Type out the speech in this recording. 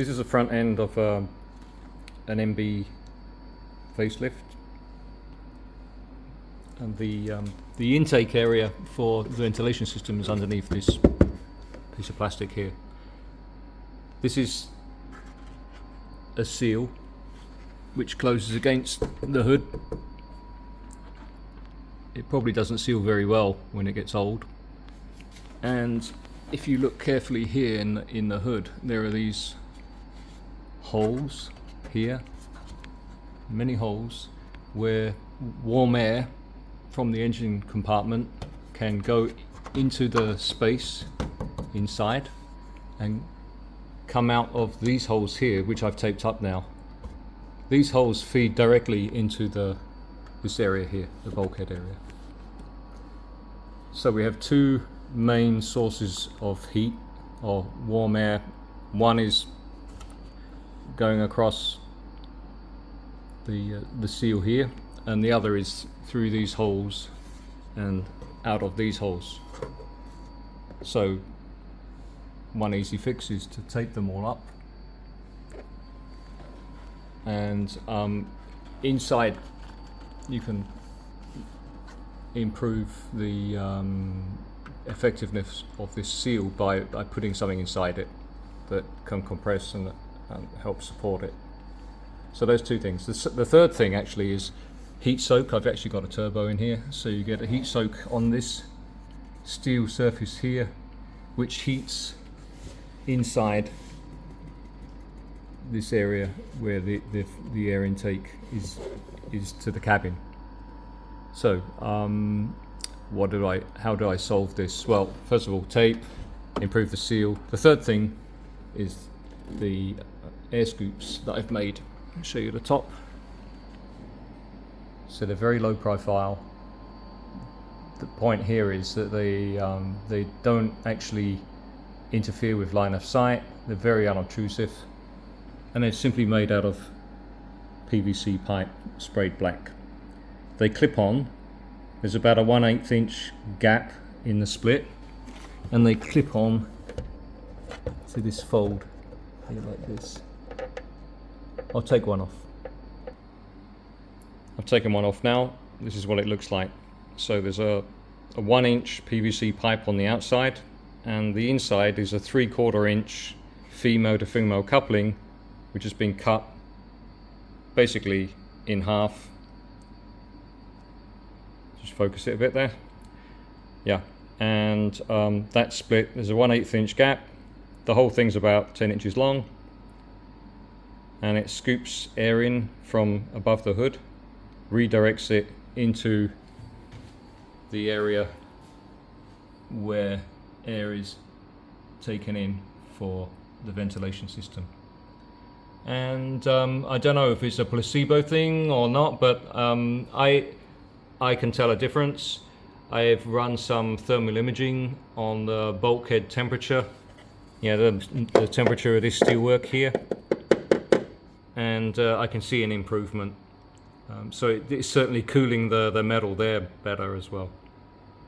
This is the front end of an MB facelift, and the intake area for the ventilation system is underneath this piece of plastic here. This is a seal which closes against the hood. It probably doesn't seal very well when it gets old, and if you look carefully here in the hood, there are these holes here, many holes, where warm air from the engine compartment can go into the space inside and come out of these holes here, which I've taped up now. These holes feed directly into this area here, the bulkhead area. So we have two main sources of heat or warm air. One is going across the seal here, and the other is through these holes and out of these holes. So one easy fix is to tape them all up, and inside you can improve the effectiveness of this seal by putting something inside it that can compress and help support it. So those two things. The third thing actually is heat soak. I've actually got a turbo in here, so you get a heat soak on this steel surface here, which heats inside this area where the air intake is to the cabin. So how do I solve this? Well, first of all, tape, improve the seal. The third thing is the air scoops that I've made. I'll show you the top. So they're very low profile. The point here is that they don't actually interfere with line of sight. They're very unobtrusive, and they're simply made out of PVC pipe sprayed black. They clip on. There's about a 1/8 inch gap in the split, and they clip on to this fold here like this. I'll take one off. I've taken one off now. This is what it looks like. So there's a 1 inch PVC pipe on the outside, and the inside is a 3/4 inch female to female coupling, which has been cut basically in half. Just focus it a bit there. Yeah, and that split, there's a 1/8 inch gap. The whole thing's about 10 inches long, and it scoops air in from above the hood, redirects it into the area where air is taken in for the ventilation system. And I don't know if it's a placebo thing or not, but I can tell a difference. I've run some thermal imaging on the bulkhead temperature, the temperature of this steelwork here, and I can see an improvement. So it's certainly cooling the metal there better as well.